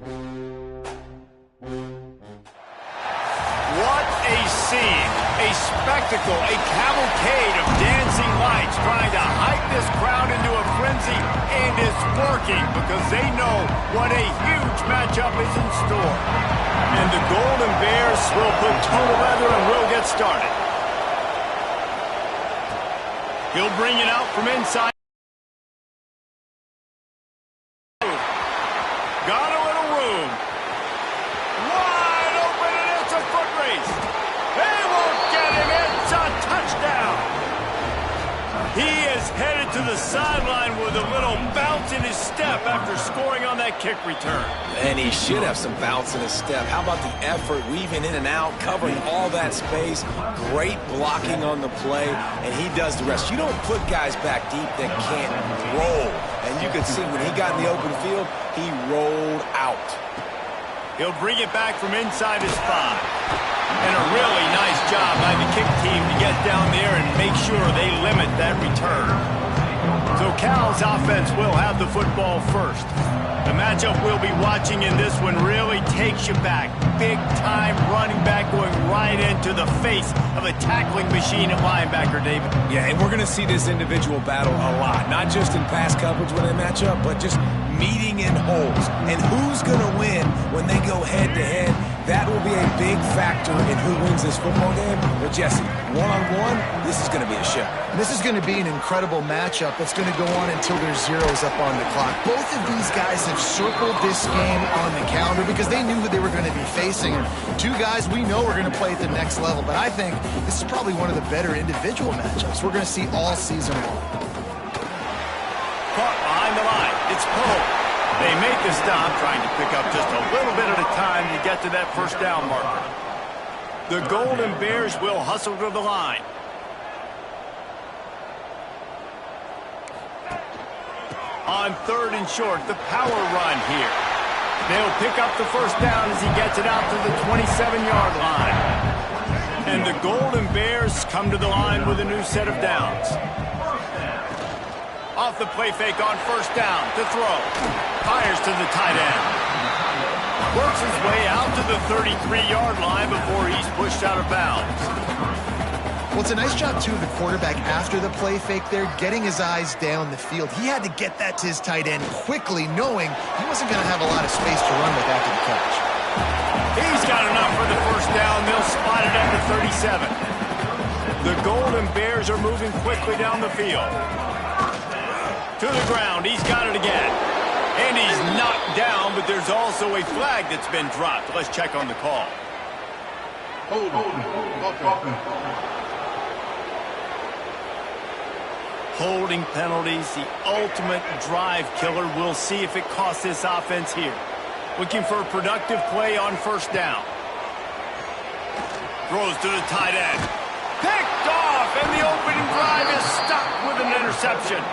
What a scene, a spectacle, a cavalcade of dancing lights trying to hype this crowd into a frenzy, and it's working because they know what a huge matchup is in store. And the Golden Bears will put total leather and will get started. He'll bring it out from inside. Got a little room. Wide open, and it's a foot race. They won't get him. It's a touchdown. He is headed to the sideline with a little bounce in his step after scoring on that kick return. And he should have some bounce in his step. How about the effort, weaving in and out, covering all that space. Great blocking on the play, and he does the rest. You don't put guys back deep that can't roll. And you can see when he got in the open field, he rolled out. He'll bring it back from inside his 5. And a really nice job by the kick team to get down there and make sure they limit that return. So Cal's offense will have the football first. The matchup we'll be watching in this one really takes you back. Big-time running back going right into the face of a tackling machine at linebacker, David. Yeah, and we're going to see this individual battle a lot. Not just in pass coverage when they match up, but just meeting in holes. And who's going to win when they go head-to-head? That will be a big factor in who wins this football game. But, Jesse, one-on-one, this is going to be a show. This is going to be an incredible matchup that's going to go on until there's zeros up on the clock. Both of these guys have circled this game on the calendar because they knew who they were going to be facing. Two guys we know are going to play at the next level, but I think this is probably one of the better individual matchups we're going to see all season long. Caught behind the line. It's Poe. They make the stop, trying to pick up just a little bit at a time to get to that first down marker. The Golden Bears will hustle to the line. On 3rd and short, the power run here. They'll pick up the first down as he gets it out to the 27-yard line. And the Golden Bears come to the line with a new set of downs. Off the play fake on first down to throw. Fires to the tight end. Works his way out to the 33-yard line before he's pushed out of bounds. Well, it's a nice job, too, of the quarterback after the play fake there, getting his eyes down the field. He had to get that to his tight end quickly, knowing he wasn't going to have a lot of space to run with after the catch. He's got enough for the first down. They'll spot it at the 37. The Golden Bears are moving quickly down the field. To the ground, he's got it again. And he's knocked down, but there's also a flag that's been dropped. Let's check on the call. Holding penalties, the ultimate drive killer. We'll see if it costs this offense here. Looking for a productive play on first down. Throws to the tight end. Picked off, and the opening drive is stopped with an interception.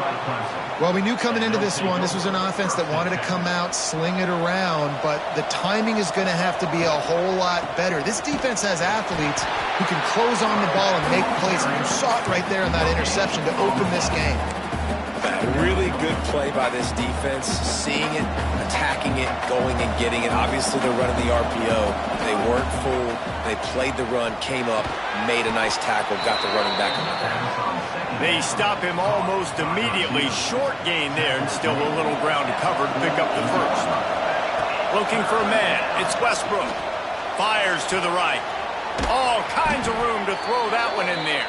Well, we knew coming into this one, this was an offense that wanted to come out, sling it around, but the timing is going to have to be a whole lot better. This defense has athletes who can close on the ball and make plays, and you saw it right there in that interception to open this game. A really good play by this defense, seeing it, attacking it, going and getting it. Obviously, they're running the RPO. They weren't fooled. They played the run, came up, made a nice tackle, got the running back on the ground. They stop him almost immediately. Short gain there, and still a little ground to cover to pick up the first. Looking for a man. It's Westbrook. Fires to the right. All kinds of room to throw that one in there.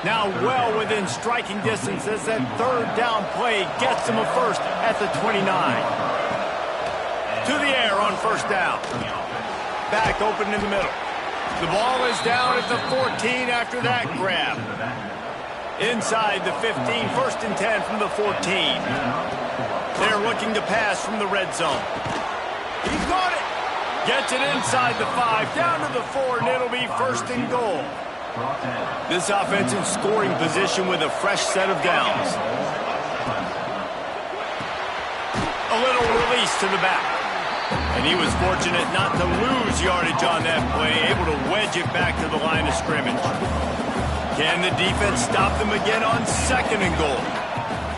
Now well within striking distance as that third down play gets him a first at the 29. To the air on first down. Back open in the middle. The ball is down at the 14 after that grab. Inside the 15, 1st and 10 from the 14. They're looking to pass from the red zone. He caught it. Gets it inside the 5, down to the 4, and it'll be 1st and goal. This offense in scoring position with a fresh set of downs. A little release to the back. And he was fortunate not to lose yardage on that play, able to wedge it back to the line of scrimmage. Can the defense stop them again on 2nd and goal?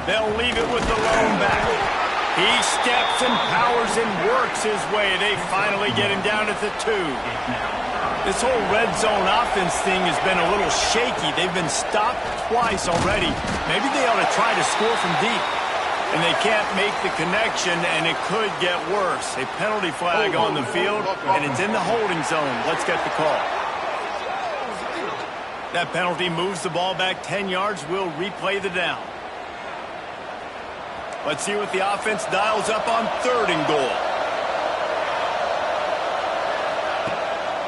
They'll leave it with the lone back. He steps and powers and works his way. They finally get him down at the 2. This whole red zone offense thing has been a little shaky. They've been stopped twice already. Maybe they ought to try to score from deep. And they can't make the connection, and it could get worse. A penalty flag on the field, and it's in the holding zone. Let's get the call. That penalty moves the ball back 10 yards. We'll replay the down. Let's see what the offense dials up on 3rd and goal.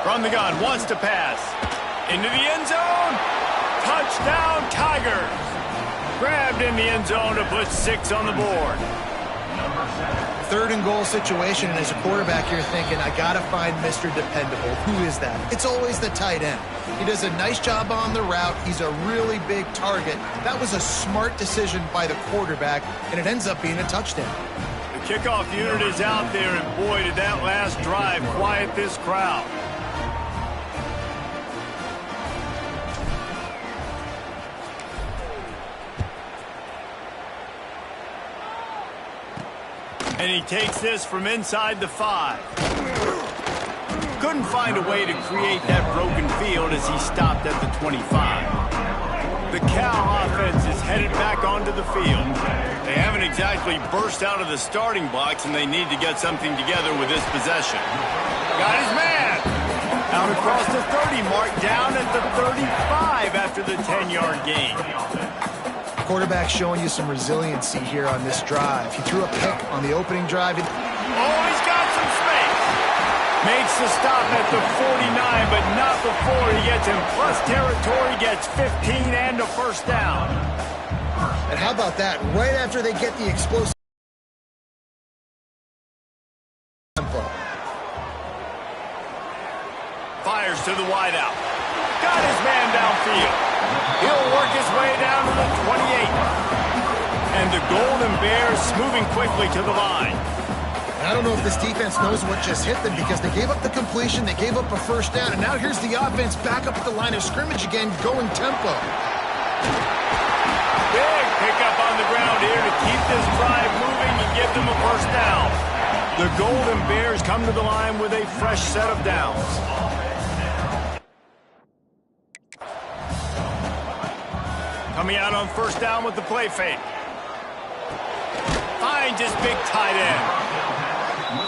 From the gun, wants to pass. Into the end zone. Touchdown, Tigers. Grabbed in the end zone to put 6 on the board. 3rd and goal situation, and as a quarterback, you're thinking, I got to find Mr. Dependable. Who is that? It's always the tight end. He does a nice job on the route. He's a really big target. That was a smart decision by the quarterback, and it ends up being a touchdown. The kickoff unit is out there, and boy, did that last drive quiet this crowd. And he takes this from inside the 5. Couldn't find a way to create that broken field as he stopped at the 25. The Cal offense is headed back onto the field. They haven't exactly burst out of the starting blocks, and they need to get something together with this possession. Got his man! Out across the 30 mark, down at the 35 after the 10-yard gain. Quarterback showing you some resiliency here on this drive. He threw a pick on the opening drive. Oh, he's got some space. Makes the stop at the 49, but not before he gets in plus territory, gets 15 and a first down. And how about that? Right after they get the explosive tempo. Fires to the wideout. Got his man downfield. He'll work his way down to the 28. And the Golden Bears moving quickly to the line. I don't know if this defense knows what just hit them because they gave up the completion, they gave up a first down, and now here's the offense back up at the line of scrimmage again, going tempo. Big pickup on the ground here to keep this drive moving and give them a first down. The Golden Bears come to the line with a fresh set of downs. Coming out on first down with the play fake. Finds his big tight end.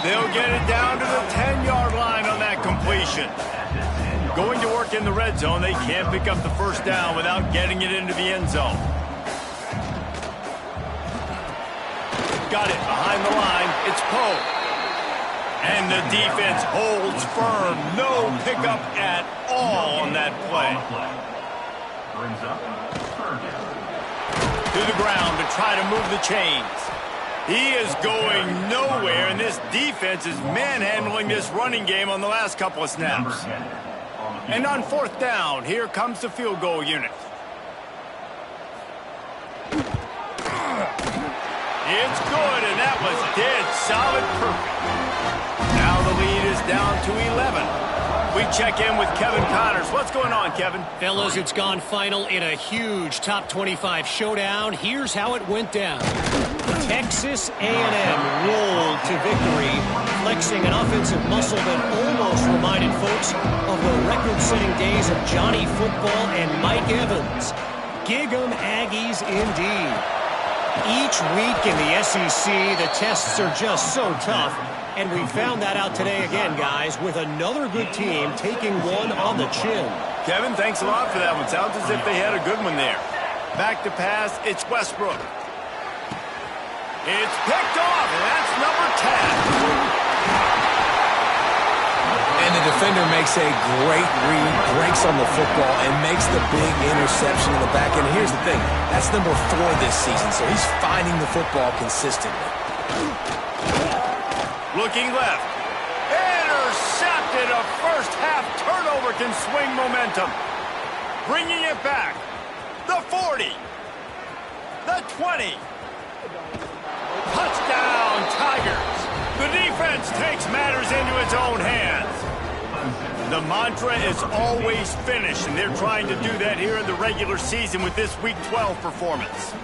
They'll get it down to the 10-yard line on that completion. Going to work in the red zone. They can't pick up the first down without getting it into the end zone. Got it behind the line. It's Poe. And the defense holds firm. No pickup at all on that play. To the ground to try to move the chains. He is going nowhere, and this defense is manhandling this running game on the last couple of snaps. And on fourth down, here comes the field goal unit. It's good, and that was dead solid perfect. Now the lead is down to 11. We check in with Kevin Connors. What's going on, Kevin? Fellas, it's gone final in a huge top 25 showdown. Here's how it went down. Texas A&M rolled to victory, flexing an offensive muscle that almost reminded folks of the record-setting days of Johnny Football and Mike Evans. Gig 'em Aggies indeed. Each week in the SEC, the tests are just so tough. And we found that out today again, guys, with another good team taking one on the chin. Kevin, thanks a lot for that one. Sounds as if they had a good one there. Back to pass, it's Westbrook. It's picked off, and that's number 10. And the defender makes a great read, breaks on the football, and makes the big interception in the back end. Here's the thing, that's number 4 this season, so he's finding the football consistently. Looking left. Intercepted. A first half turnover can swing momentum. Bringing it back. The 40. The 20. Touchdown, Tigers. The defense takes matters into its own hands. The mantra is always finish, and they're trying to do that here in the regular season with this Week 12 performance.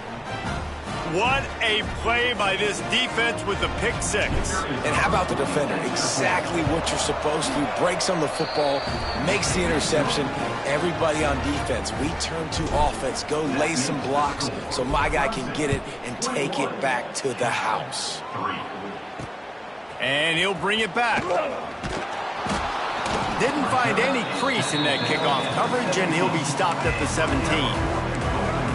What a play by this defense with the pick six. And how about the defender? Exactly what you're supposed to do. Breaks on the football, makes the interception. Everybody on defense, we turn to offense. Go lay some blocks so my guy can get it and take it back to the house. And he'll bring it back. Didn't find any crease in that kickoff coverage, and he'll be stopped at the 17.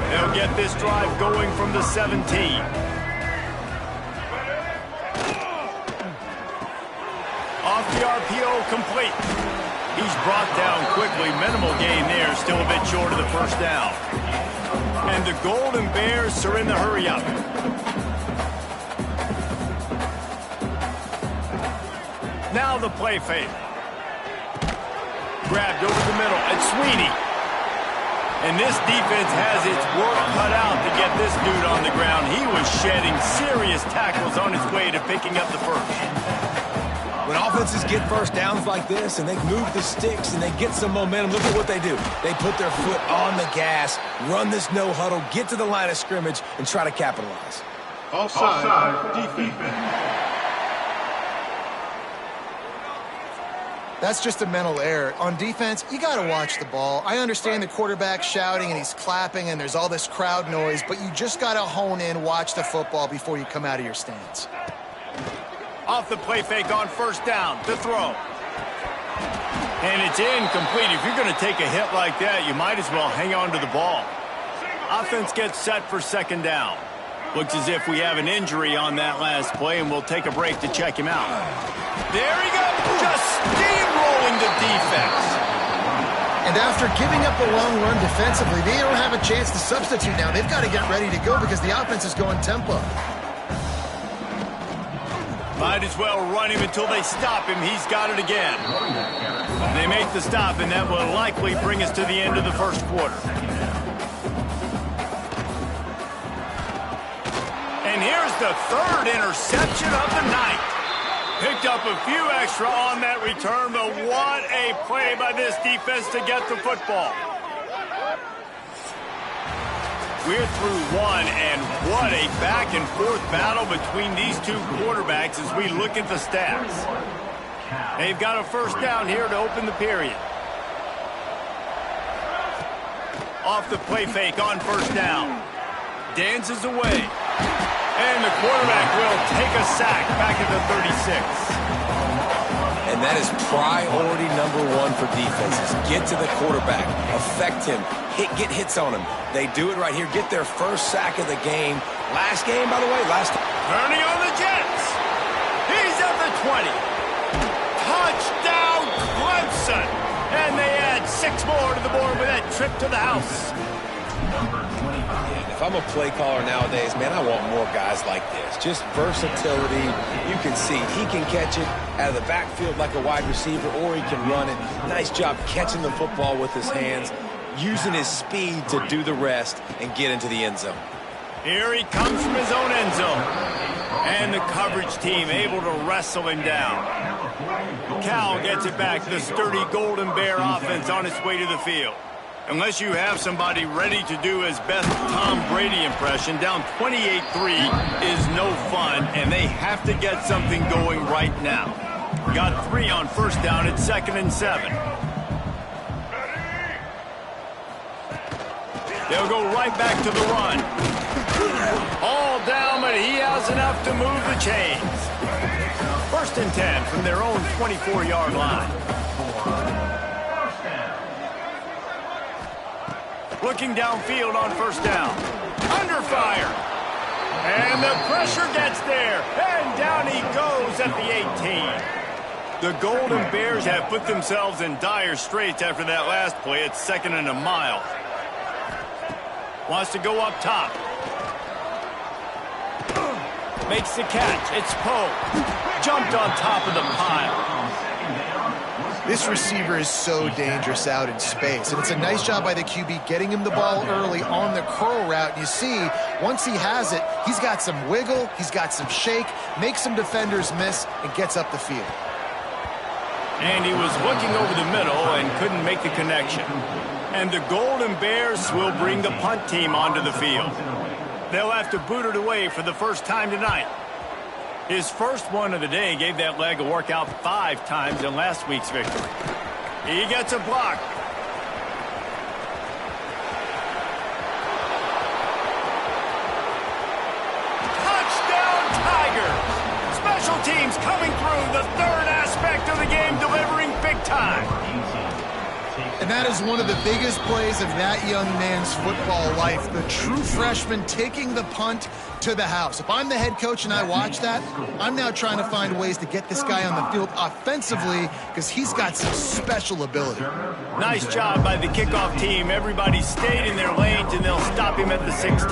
They'll get this drive going from the 17. Off the RPO, complete. He's brought down quickly. Minimal gain there, still a bit short of the first down. And the Golden Bears are in the hurry-up. Now the play fake. Grabbed over the middle. It's Sweeney. And this defense has its work cut out to get this dude on the ground. He was shedding serious tackles on his way to picking up the first. When offenses get first downs like this and they move the sticks and they get some momentum, look at what they do. They put their foot on the gas, run this no huddle, get to the line of scrimmage, and try to capitalize. Offside, defense. That's just a mental error. On defense, you got to watch the ball. I understand the quarterback shouting and he's clapping and there's all this crowd noise, but you just got to hone in, watch the football before you come out of your stance. Off the play fake on first down, the throw. And it's incomplete. If you're going to take a hit like that, you might as well hang on to the ball. Offense gets set for second down. Looks as if we have an injury on that last play, and we'll take a break to check him out. There he goes, just steamrolling the defense. And after giving up a long run defensively, they don't have a chance to substitute now. They've got to get ready to go because the offense is going tempo. Might as well run him until they stop him. He's got it again. They make the stop, and that will likely bring us to the end of the first quarter. And here's the third interception of the night. Picked up a few extra on that return, but what a play by this defense to get the football. We're through one, and what a back-and-forth battle between these two quarterbacks as we look at the stats. They've got a first down here to open the period. Off the play fake on first down. Dances away. And the quarterback will take a sack back at the 36. And that is priority number one for defenses. Get to the quarterback. Affect him. Get hits on him. They do it right here. Get their first sack of the game. Last game, by the way, Turning on the Jets. He's at the 20. Touchdown, Clemson. And they add 6 more to the board with that trip to the house. If I'm a play caller nowadays, man, I want more guys like this. Just versatility. You can see he can catch it out of the backfield like a wide receiver, or he can run it. Nice job catching the football with his hands, using his speed to do the rest and get into the end zone. Here he comes from his own end zone. And the coverage team able to wrestle him down. Cal gets it back. The sturdy Golden Bear offense on its way to the field. Unless you have somebody ready to do his best Tom Brady impression, down 28-3 is no fun, and they have to get something going right now. Got 3 on first down at 2nd and 7. They'll go right back to the run. All down, but he has enough to move the chains. 1st and 10 from their own 24-yard line. Looking downfield on first down. Under fire. And the pressure gets there. And down he goes at the 18. The Golden Bears have put themselves in dire straits after that last play. It's 2nd and a mile. Wants to go up top. Makes the catch. It's Poe. Jumped on top of the pile. This receiver is so dangerous out in space, and it's a nice job by the QB getting him the ball early on the curl route. You see, once he has it, he's got some wiggle, he's got some shake, makes some defenders miss, and gets up the field. And he was looking over the middle and couldn't make the connection. And the Golden Bears will bring the punt team onto the field. They'll have to boot it away for the first time tonight. His first one of the day gave that leg a workout 5 times in last week's victory. He gets a block. Touchdown, Tigers! Special teams coming through, the third aspect of the game, delivering big time. And that is one of the biggest plays of that young man's football life. The true freshman taking the punt to the house. If I'm the head coach and I watch that, I'm now trying to find ways to get this guy on the field offensively because he's got some special ability. Nice job by the kickoff team. Everybody stayed in their lanes, and they'll stop him at the 16.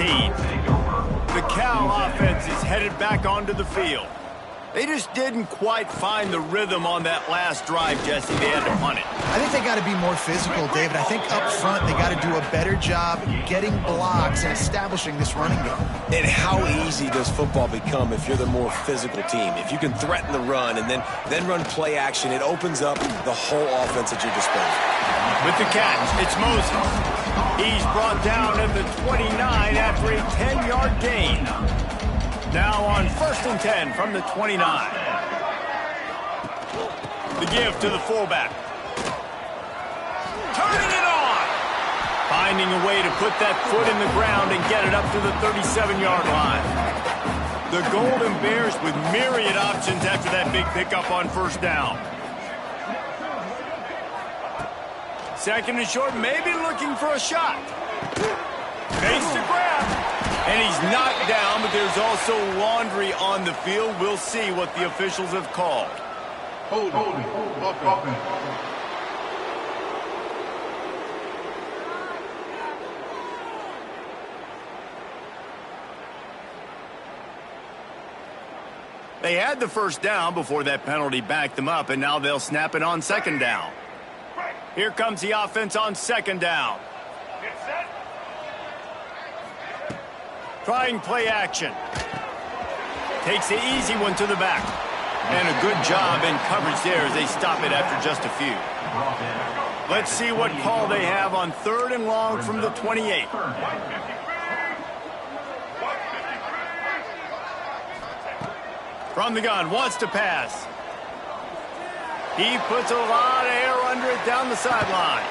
The Cal offense is headed back onto the field. They just didn't quite find the rhythm on that last drive, Jesse. They had to punt it. I think they got to be more physical, David. I think up front they got to do a better job getting blocks and establishing this running game. And how easy does football become if you're the more physical team? If you can threaten the run and then run play action, it opens up the whole offense at your disposal. With the catch, it's Moses. He's brought down at the 29 after a 10-yard gain. Now on 1st and 10 from the 29. The give to the fullback. Turning it on. Finding a way to put that foot in the ground and get it up to the 37-yard line. The Golden Bears with myriad options after that big pickup on 1st down. 2nd and short, maybe looking for a shot. Face to grab. And he's knocked down, but there's also laundry on the field. We'll see what the officials have called. Holding. They had the 1st down before that penalty backed them up, and now they'll snap it on 2nd down. Here comes the offense on 2nd down. Trying play action. Takes the easy one to the back. And a good job in coverage there as they stop it after just a few. Let's see what call they have on 3rd and long from the 28. From the gun, wants to pass. He puts a lot of air under it down the sideline.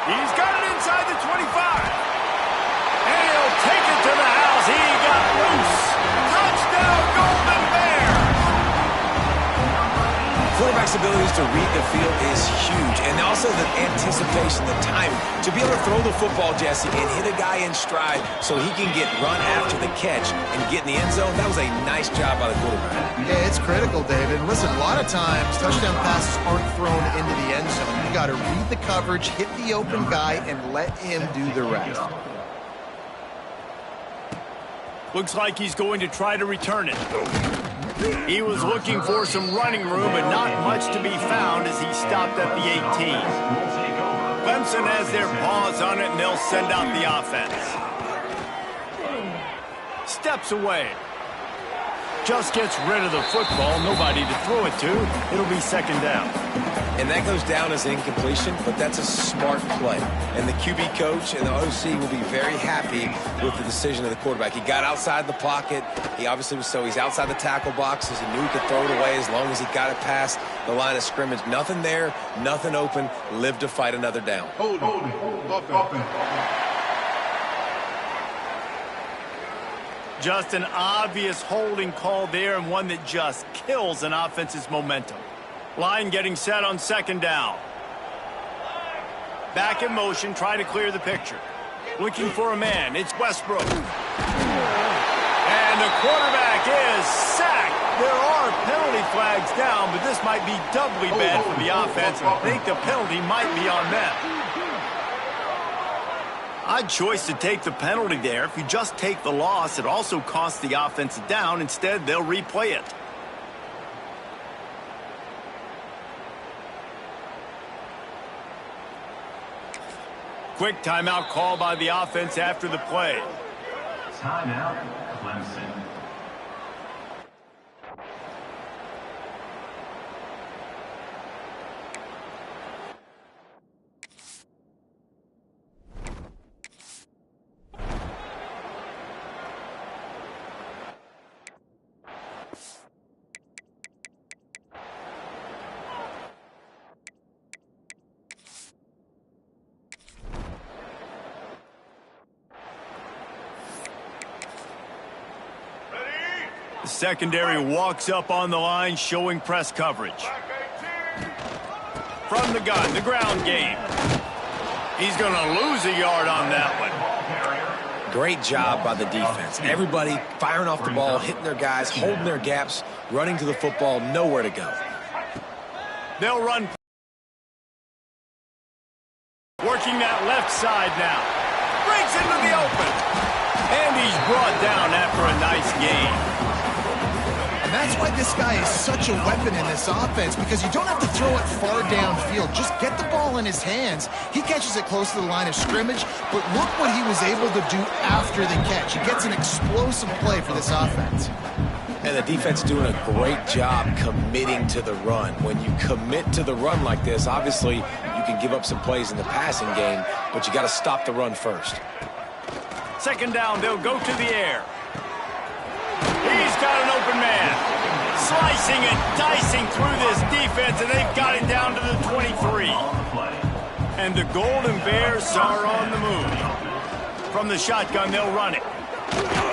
He's got it inside the 25. And he'll take it to the house. He got loose. Touchdown, Golden Bears. Quarterback's abilities to read the field is huge. And also the anticipation, the timing. To be able to throw the football, Jesse, and hit a guy in stride so he can get run after the catch and get in the end zone, that was a nice job by the quarterback. Yeah, it's critical, David. And listen, a lot of times touchdown passes aren't thrown into the end zone. You got to read the coverage, hit the open guy, and let him do the rest. Looks like he's going to try to return it. He was looking for some running room, but not much to be found as he stopped at the 18. Clemson has their paws on it, and they'll send out the offense. Steps away. Just gets rid of the football. Nobody to throw it to. It'll be 2nd down. And that goes down as incompletion, but that's a smart play. And the QB coach and the OC will be very happy with the decision of the quarterback. He got outside the pocket. He obviously was he's outside the tackle boxes. He knew he could throw it away as long as he got it past the line of scrimmage. Nothing there, nothing open. Live to fight another down. Holding. Just an obvious holding call there, and one that just kills an offense's momentum. Line getting set on 2nd down. Back in motion, try to clear the picture. Looking for a man. It's Westbrook. And the quarterback is sacked. There are penalty flags down, but this might be doubly bad for the offense. I think the penalty might be on them. Odd choice to take the penalty there. If you just take the loss, it also costs the offense a down. Instead, they'll replay it. Quick timeout call by the offense after the play. Timeout, Clemson. Secondary walks up on the line, showing press coverage. From the gun, the ground game. He's going to lose a yard on that one. Great job by the defense. Everybody firing off the ball, hitting their guys, holding their gaps, running to the football, nowhere to go. They'll run. Working that left side now. Breaks into the open. And he's brought down after a nice gain. And that's why this guy is such a weapon in this offense, because you don't have to throw it far downfield. Just get the ball in his hands. He catches it close to the line of scrimmage, but look what he was able to do after the catch. He gets an explosive play for this offense. And the defense doing a great job committing to the run. When you commit to the run like this, obviously you can give up some plays in the passing game, but you got to stop the run first. Second down, they'll go to the air. He's got an open man. Slicing and dicing through this defense, and they've got it down to the 23. And the Golden Bears are on the move. From the shotgun, they'll run it.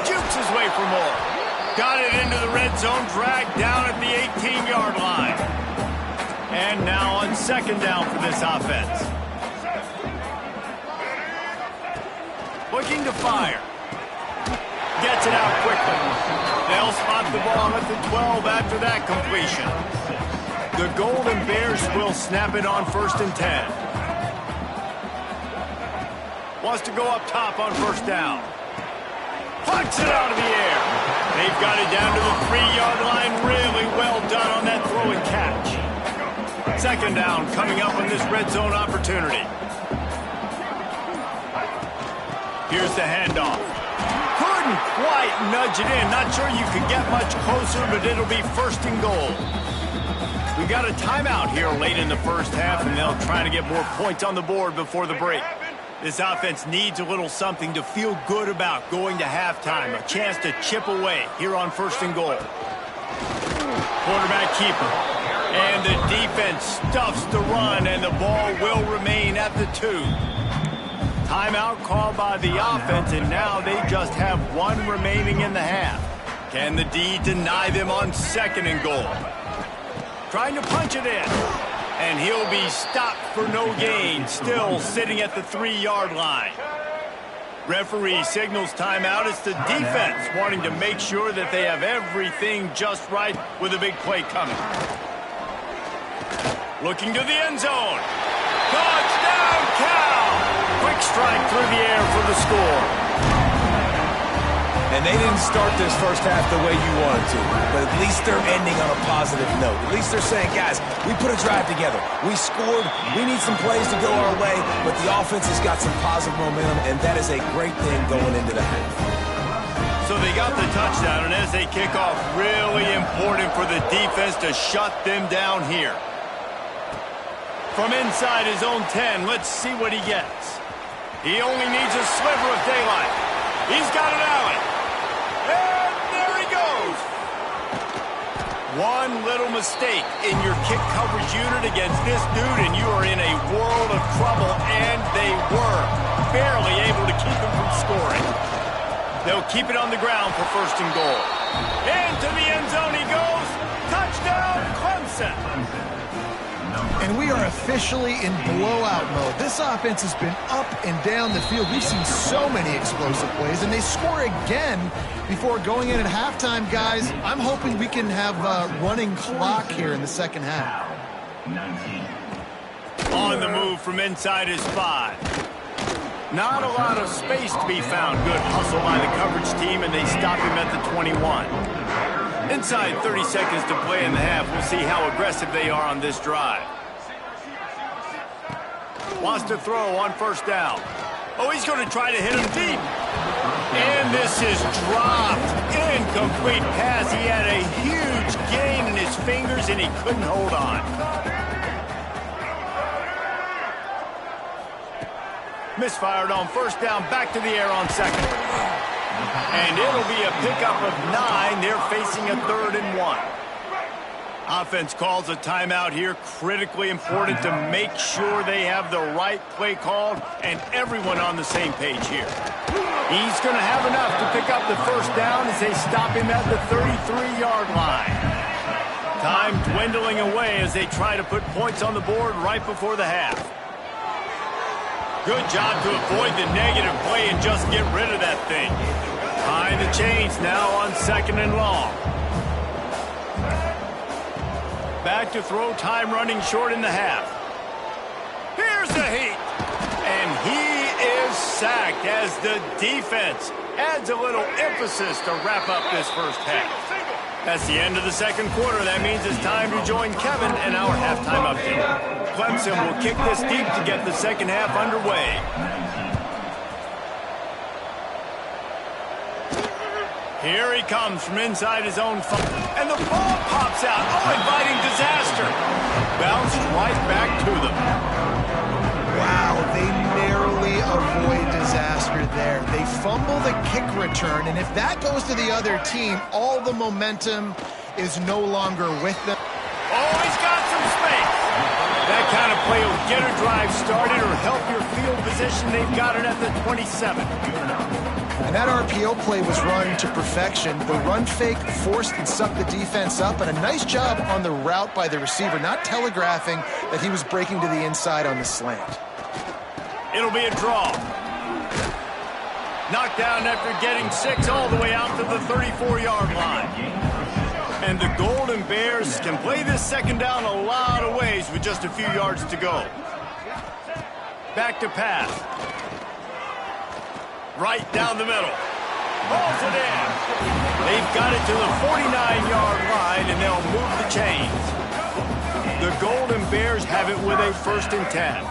Jukes his way for more. Got it into the red zone, dragged down at the 18-yard line. And now on second down for this offense. Looking to fire. Gets it out quickly. They'll spot the ball at the 12 after that completion. The Golden Bears will snap it on 1st and 10. Wants to go up top on first down. Plucks it out of the air. They've got it down to the 3-yard line. Really well done on that throw and catch. Second down coming up on this red zone opportunity. Here's the handoff. Couldn't quite nudge it in. Not sure you could get much closer, but it'll be 1st and goal. We got a timeout here late in the first half, and they'll try to get more points on the board before the break. This offense needs a little something to feel good about going to halftime. A chance to chip away here on 1st and goal. Quarterback keeper. And the defense stuffs the run, and the ball will remain at the 2. Timeout called by the offense, and now they just have 1 remaining in the half. Can the D deny them on 2nd and goal? Trying to punch it in. And he'll be stopped for no gain, still sitting at the 3-yard line. Referee signals timeout. It's the defense wanting to make sure that they have everything just right with a big play coming. Looking to the end zone. Touchdown, Cal! Quick strike through the air for the score. And they didn't start this first half the way you wanted to, but at least they're ending on a positive note. At least they're saying, guys, we put a drive together. We scored. We need some plays to go our way, but the offense has got some positive momentum, and that is a great thing going into the half. So they got the touchdown, and as they kick off, really important for the defense to shut them down here. From inside his own 10, let's see what he gets. He only needs a sliver of daylight. He's got an alley. And there he goes. One little mistake in your kick coverage unit against this dude, and you are in a world of trouble, and they were barely able to keep him from scoring. They'll keep it on the ground for 1st and goal. And to the end zone he goes. Touchdown, Clemson. And we are officially in blowout mode. This offense has been up and down the field. We've seen so many explosive plays, and they score again before going in at halftime, guys. I'm hoping we can have a running clock here in the second half. 19. On the move from inside his 5. Not a lot of space to be found. Good hustle by the coverage team, and they stop him at the 21. Inside 30 seconds to play in the half. We'll see how aggressive they are on this drive. Wants to throw on 1st down. Oh, he's going to try to hit him deep. And this is dropped. Incomplete pass. He had a huge gain in his fingers, and he couldn't hold on. Misfired on 1st down. Back to the air on 2nd. And it'll be a pickup of 9. They're facing a 3rd and 1. Offense calls a timeout here. Critically important to make sure they have the right play called and everyone on the same page here. He's going to have enough to pick up the first down as they stop him at the 33-yard line. Time dwindling away as they try to put points on the board right before the half. Good job to avoid the negative play and just get rid of that thing. Behind the chains now on 2nd and long. Back to throw, time running short in the half. Here's the heat. And he is sacked as the defense adds a little emphasis to wrap up this first half. That's the end of the second quarter. That means it's time to join Kevin and our halftime update. Clemson will kick this deep to get the second half underway. Here he comes from inside his own 5. And the ball pops out. Oh, inviting disaster. Bounced right back to them. Wow, they narrowly avoid disaster there. They fumble the kick return, and if that goes to the other team, all the momentum is no longer with them. Oh, he's got some space. That kind of play will get a drive started or help your field position. They've got it at the 27. And that RPO play was run to perfection. The run fake forced and sucked the defense up, and a nice job on the route by the receiver, not telegraphing that he was breaking to the inside on the slant. It'll be a draw. Knocked down after getting 6 all the way out to the 34-yard line. And the Golden Bears can play this second down a lot of ways with just a few yards to go. Back to pass. Right down the middle. Rolls it in. They've got it to the 49-yard line, and they'll move the chains. The Golden Bears have it with a 1st and 10.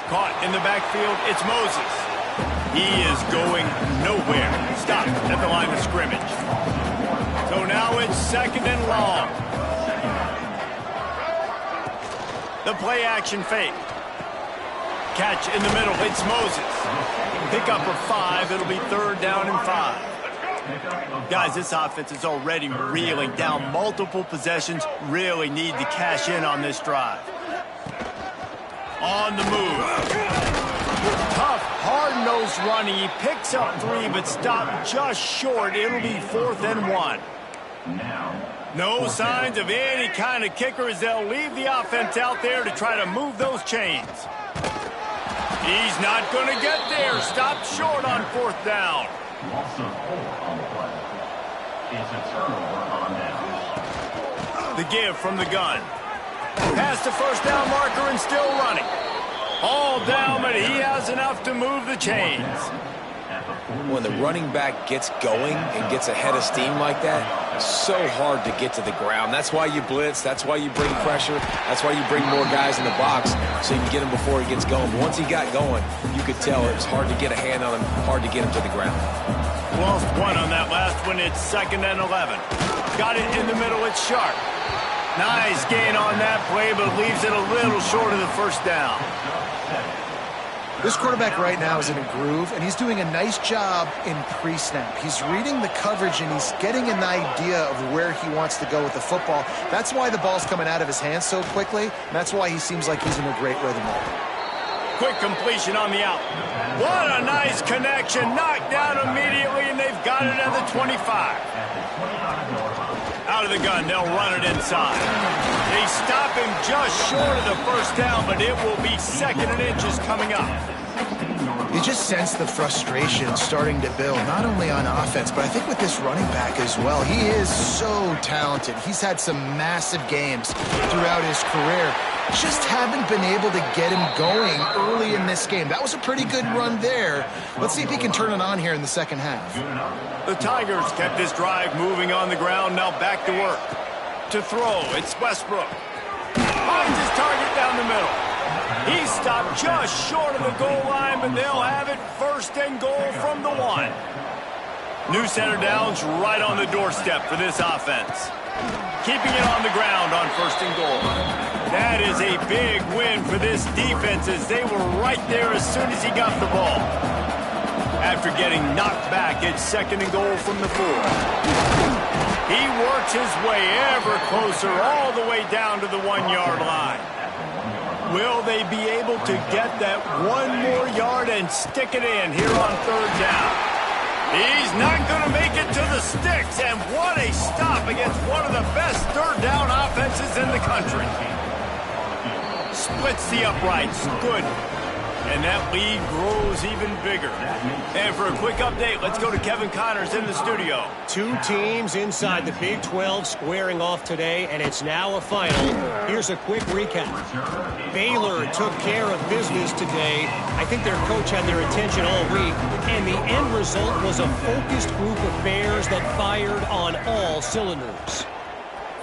Caught in the backfield, it's Moses. He is going nowhere. Stopped at the line of scrimmage. So now it's 2nd and long. The play action fake. Catch in the middle, it's Moses. Pick up a 5, it'll be 3rd down and 5. Guys, this offense is already reeling down multiple possessions. Really need to cash in on this drive. On the move. Tough, hard-nosed running. He picks up 3, but stopped just short. It'll be 4th and 1. No signs of any kind of kicker as they'll leave the offense out there to try to move those chains. He's not going to get there. Stopped short on 4th down. Loss of 4 on the play. It's a turnover on down. The give from the gun. Past the 1st down marker and still running. All down, but he has enough to move the chains. When the running back gets going and gets ahead of steam like that, it's so hard to get to the ground. That's why you blitz. That's why you bring pressure. That's why you bring more guys in the box so you can get him before he gets going. But once he got going, you could tell it was hard to get a hand on him, hard to get him to the ground. Lost 1 on that last one. It's 2nd and 11. Got it in the middle. It's Sharp. Nice gain on that play, but leaves it a little short of the 1st down. This quarterback right now is in a groove, and he's doing a nice job in pre-snap. He's reading the coverage, and he's getting an idea of where he wants to go with the football. That's why the ball's coming out of his hands so quickly, and that's why he seems like he's in a great rhythm. Quick completion on the out. What a nice connection. Knocked down immediately, and they've got it at the 25. Out of the gun, they'll run it inside. They stop him just short of the 1st down, but it will be 2nd and inches coming up. You just sense the frustration starting to build, not only on offense, but I think with this running back as well. He is so talented. He's had some massive games throughout his career. Just haven't been able to get him going early in this game. That was a pretty good run there. Let's see if he can turn it on here in the second half. The Tigers kept this drive moving on the ground, now back to work. To throw, it's Westbrook. Finds his target down the middle. He stopped just short of the goal line, but they'll have it 1st and goal from the 1. New center downs right on the doorstep for this offense. Keeping it on the ground on 1st and goal. That is a big win for this defense as they were right there as soon as he got the ball. After getting knocked back, it's 2nd and goal from the 4. He works his way ever closer all the way down to the 1-yard line. Will they be able to get that one more yard and stick it in here on 3rd down? He's not going to make it to the sticks, and what a stop against one of the best 3rd down offenses in the country. Splits the uprights. Good. And that lead grows even bigger. And for a quick update, let's go to Kevin Connors in the studio. 2 teams inside the Big 12 squaring off today, and it's now a final. Here's a quick recap. Baylor took care of business today. I think their coach had their attention all week, and the end result was a focused group of Bears that fired on all cylinders.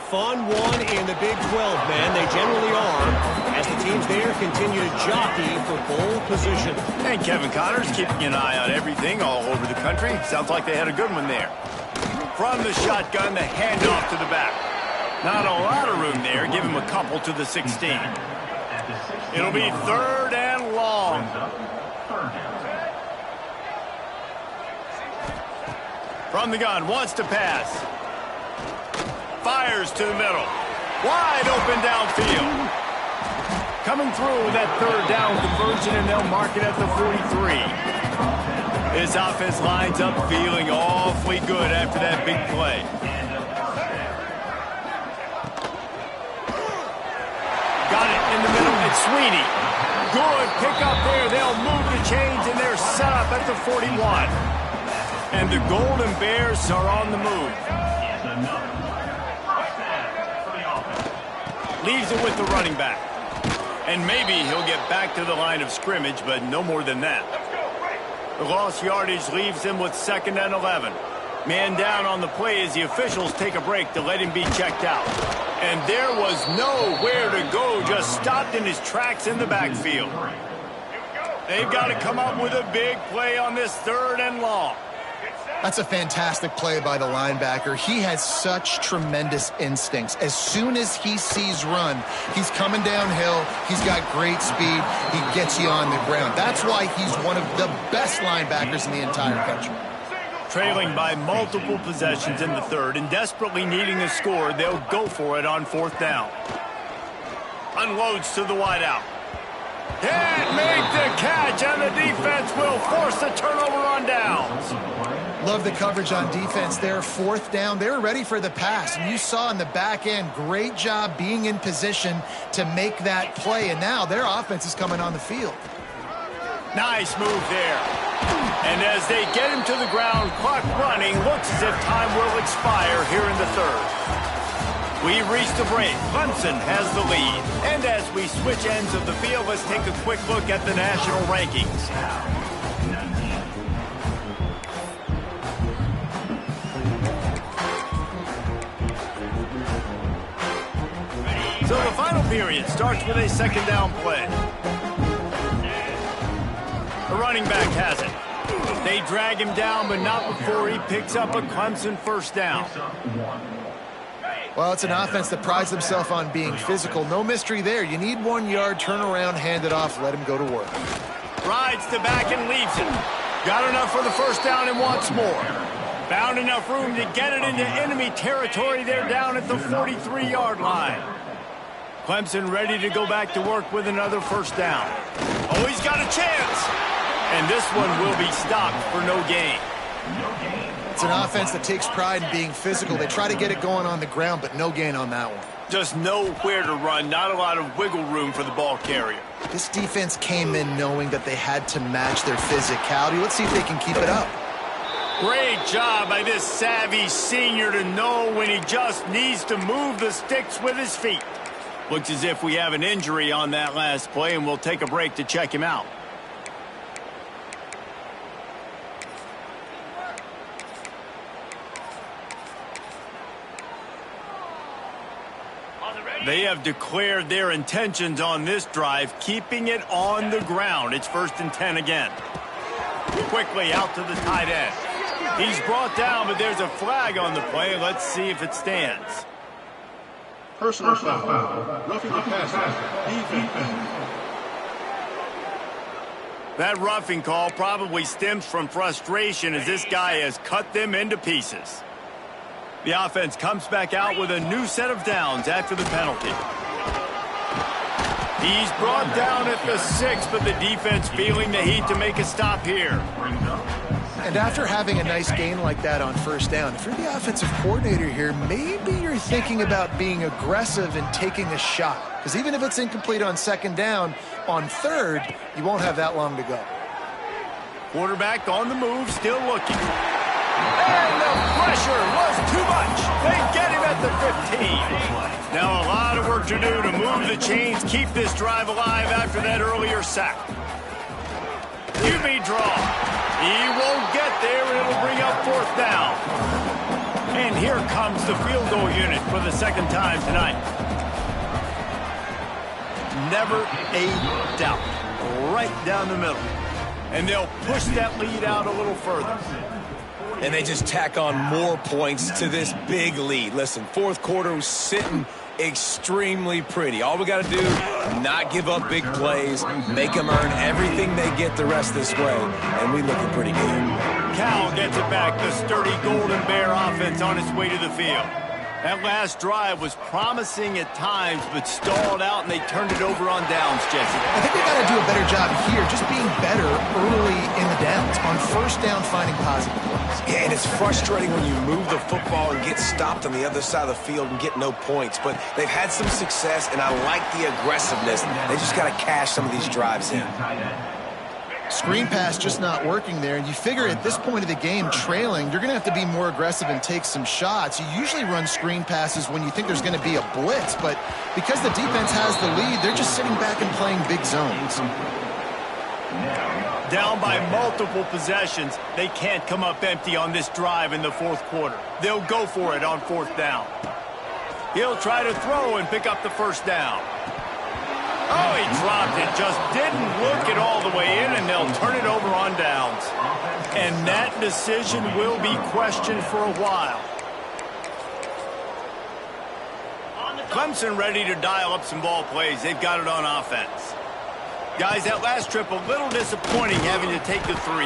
Fun one in the Big 12, man. They generally are, as the teams there continue to jockey for pole position. And Kevin Connors keeping an eye on everything all over the country. Sounds like they had a good one there. From the shotgun, the handoff to the back. Not a lot of room there. Give him a couple to the 16. It'll be 3rd and long. From the gun, wants to pass. Fires to the middle. Wide open downfield. Coming through with that 3rd down conversion, and they'll mark it at the 43. This offense lines up feeling awfully good after that big play. Got it in the middle. It's Sweeney. Good pick up there. They'll move the chains, and they're set up at the 41. And the Golden Bears are on the move. Leaves it with the running back. And maybe he'll get back to the line of scrimmage, but no more than that. The lost yardage leaves him with 2nd and 11. Man down on the play as the officials take a break to let him be checked out. And there was nowhere to go, just stopped in his tracks in the backfield. They've got to come up with a big play on this 3rd and long. That's a fantastic play by the linebacker. He has such tremendous instincts. As soon as he sees run, he's coming downhill. He's got great speed. He gets you on the ground. That's why he's one of the best linebackers in the entire country. Trailing by multiple possessions in the 3rd and desperately needing a score, they'll go for it on 4th down. Unloads to the wideout. Can't make the catch, and the defense will force the turnover on downs. Love the coverage on defense there. 4th down, they were ready for the pass. And you saw in the back end, great job being in position to make that play. And now their offense is coming on the field. Nice move there. And as they get him to the ground, clock running, looks as if time will expire here in the 3rd. We reached the break. Clemson has the lead. And as we switch ends of the field, let's take a quick look at the national rankings. So the final period starts with a 2nd down play. The running back has it. They drag him down, but not before he picks up a Clemson 1st down. Well, it's an offense that prides themselves on being physical. No mystery there. You need 1 yard, turn around, hand it off, let him go to work. Rides to back and leaves it. Got enough for the 1st down and wants more. Found enough room to get it into enemy territory. They're down at the 43-yard line. Clemson ready to go back to work with another 1st down. Oh, he's got a chance. And this one will be stopped for no gain. It's an offense that takes pride in being physical. They try to get it going on the ground, but no gain on that one. Just nowhere to run. Not a lot of wiggle room for the ball carrier. This defense came in knowing that they had to match their physicality. Let's see if they can keep it up. Great job by this savvy senior to know when he just needs to move the sticks with his feet. Looks as if we have an injury on that last play, and we'll take a break to check him out. They have declared their intentions on this drive, keeping it on the ground. It's 1st and 10 again. Quickly out to the tight end. He's brought down, but there's a flag on the play. Let's see if it stands. Personal foul. Roughing the passer. Defense. That roughing call probably stems from frustration as this guy has cut them into pieces. The offense comes back out with a new set of downs after the penalty. He's brought down at the 6, but the defense feeling the heat to make a stop here. And after having a nice gain like that on first down, if you're the offensive coordinator here, maybe you're thinking about being aggressive and taking a shot. Because even if it's incomplete on second down, on third, you won't have that long to go. Quarterback on the move, still looking. And the pressure was too much. They get him at the 15. Now a lot of work to do to move the chains, keep this drive alive after that earlier sack. QB draw. He won't get there. It'll bring up fourth down. And here comes the field goal unit for the second time tonight. Never a doubt. Right down the middle. And they'll push that lead out a little further. And they just tack on more points to this big lead. Listen, fourth quarter was sitting extremely pretty. All we got to do, not give up big plays, make them earn everything they get the rest of this way, and we looking pretty good. Cal gets it back. The sturdy Golden Bear offense on its way to the field. That last drive was promising at times, but stalled out, and they turned it over on downs, Jesse. I think they got to do a better job here, just being better early in the downs. On first down, finding positive plays. Yeah, and it's frustrating when you move the football and get stopped on the other side of the field and get no points. But they've had some success, and I like the aggressiveness. They just got to cash some of these drives in. Screen pass just not working there, and you figure at this point of the game, trailing, you're going to have to be more aggressive and take some shots. You usually run screen passes when you think there's going to be a blitz, but because the defense has the lead, they're just sitting back and playing big zones. Down by multiple possessions, they can't come up empty on this drive in the fourth quarter. They'll go for it on fourth down. He'll try to throw and pick up the first down. Oh, he dropped it. Just didn't look it all the way in, and they'll turn it over on downs. And that decision will be questioned for a while. Clemson ready to dial up some ball plays. They've got it on offense. Guys, that last trip, a little disappointing having to take the 3.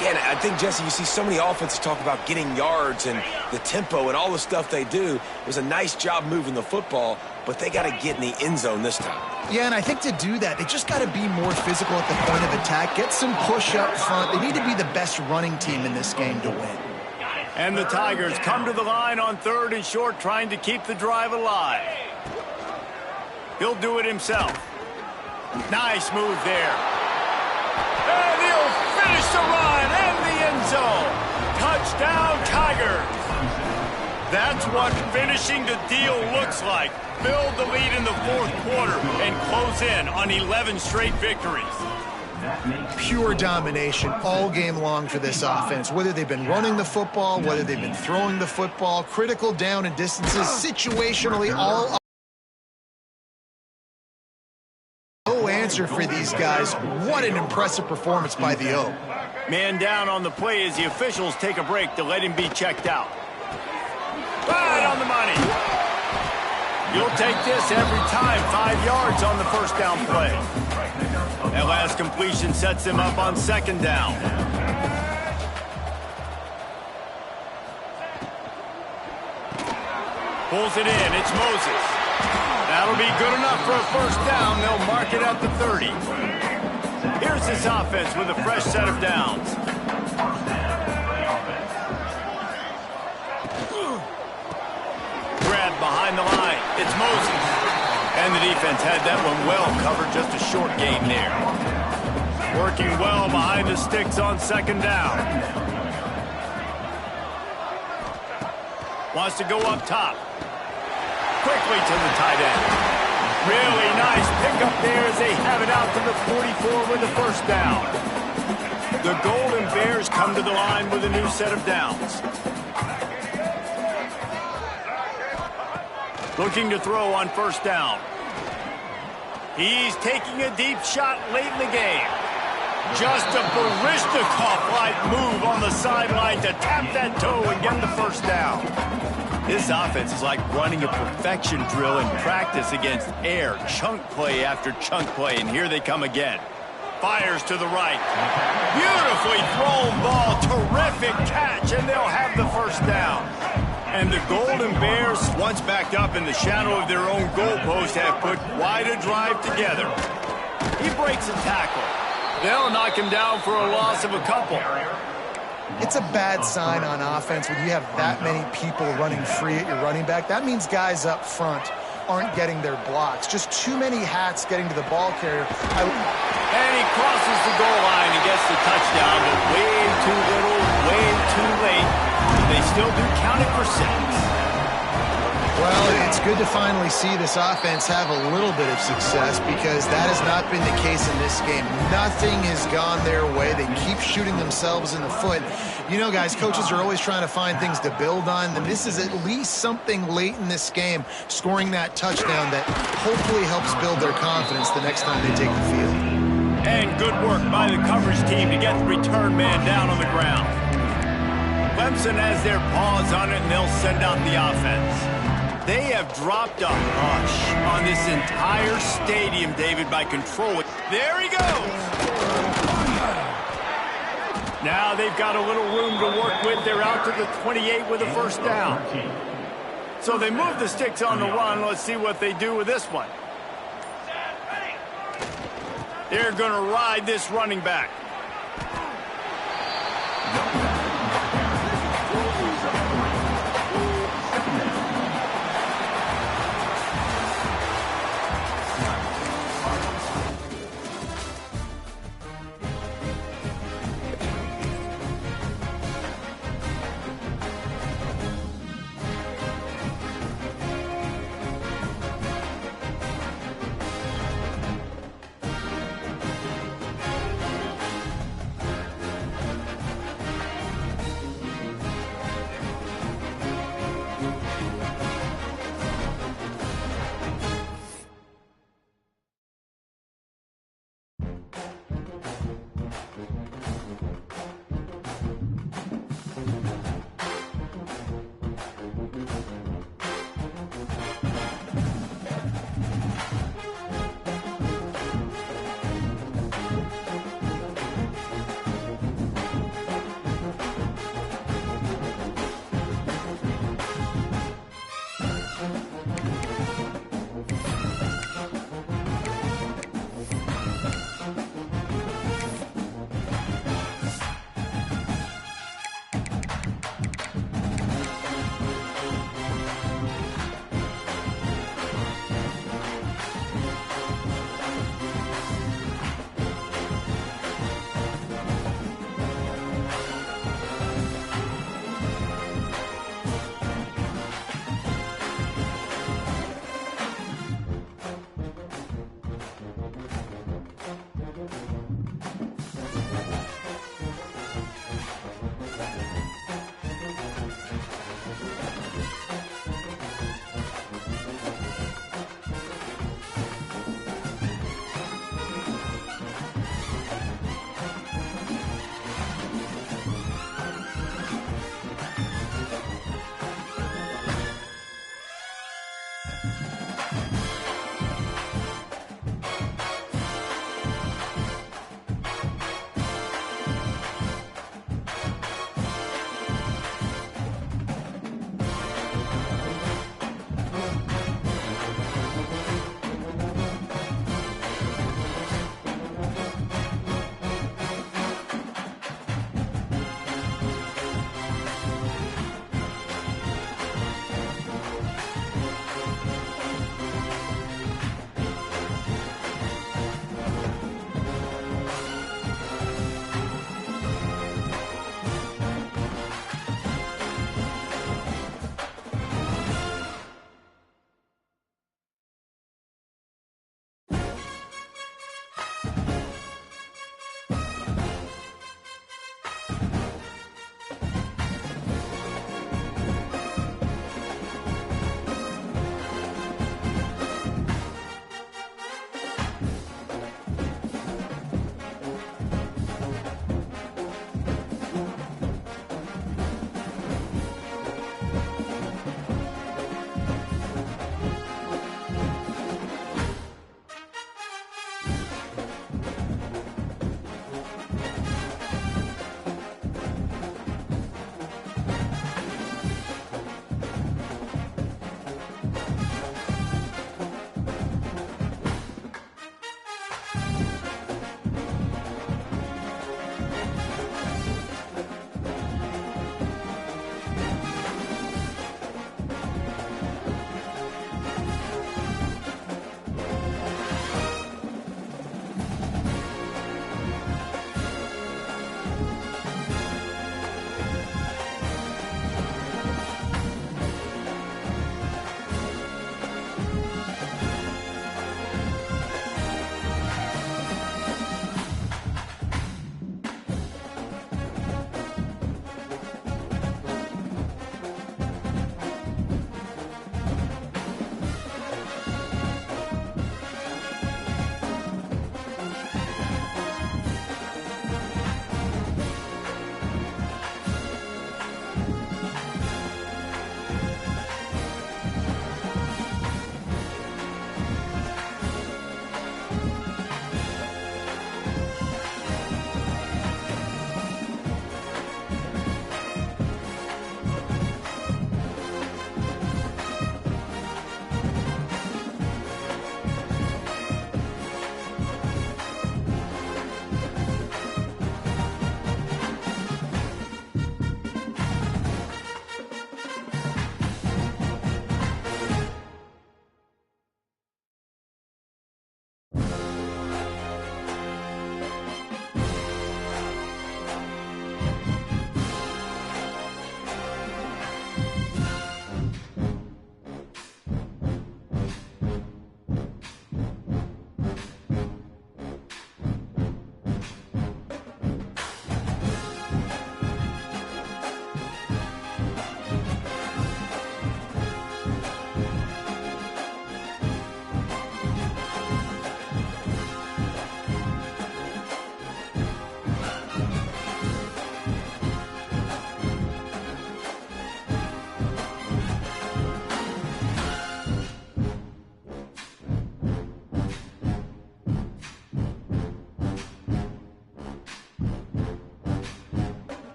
Yeah, and I think, Jesse, you see so many offenses talk about getting yards and the tempo and all the stuff they do. It was a nice job moving the football, but they got to get in the end zone this time. Yeah, and I think to do that, they just got to be more physical at the point of attack, get some push up front. They need to be the best running team in this game to win. And the Tigers come to the line on 3rd and short, trying to keep the drive alive. He'll do it himself. Nice move there. And he'll finish the run and the end zone. Touchdown, Tigers. That's what finishing the deal looks like. Build the lead in the fourth quarter and close in on 11 straight victories. Pure domination all game long for this offense. Whether they've been running the football, whether they've been throwing the football, critical down and distances, situationally all no answer for these guys. What an impressive performance by the O. Man down on the play as the officials take a break to let him be checked out. Right on the money. You'll take this every time. 5 yards on the first down play. That last completion sets them up on second down. Pulls it in. It's Moses. That'll be good enough for a first down. They'll mark it at the 30. Here's this offense with a fresh set of downs. Grab behind the line. It's Moses. And the defense had that one well covered. Just a short gain there. Working well behind the sticks on second down. Wants to go up top. Quickly to the tight end. Really nice pickup there as they have it out to the 44 with the first down. The Golden Bears come to the line with a new set of downs. Looking to throw on first down. He's taking a deep shot late in the game. Just a Barishnikov-like move on the sideline to tap that toe and get the first down. This offense is like running a perfection drill in practice against air. Chunk play after chunk play, and here they come again. Fires to the right. Beautifully thrown ball. Terrific catch, and they'll have the first down. And the Golden Bears, once backed up in the shadow of their own goalpost, have put quite a drive together. He breaks a tackle. They'll knock him down for a loss of a couple. It's a bad sign on offense when you have that many people running free at your running back. That means guys up front aren't getting their blocks. Just too many hats getting to the ball carrier. And he crosses the goal line and gets the touchdown, but way too little, way too late. They still do count it for 6. Well, it's good to finally see this offense have a little bit of success because that has not been the case in this game. Nothing has gone their way. They keep shooting themselves in the foot. You know, guys, coaches are always trying to find things to build on, and this is at least something late in this game, scoring that touchdown that hopefully helps build their confidence the next time they take the field. And good work by the coverage team to get the return man down on the ground. Clemson has their paws on it, and they'll send out the offense. They have dropped a hush on this entire stadium, David, by controlling. There he goes. Now they've got a little room to work with. They're out to the 28 with a first down. So they move the sticks on the run. Let's see what they do with this one. They're going to ride this running back.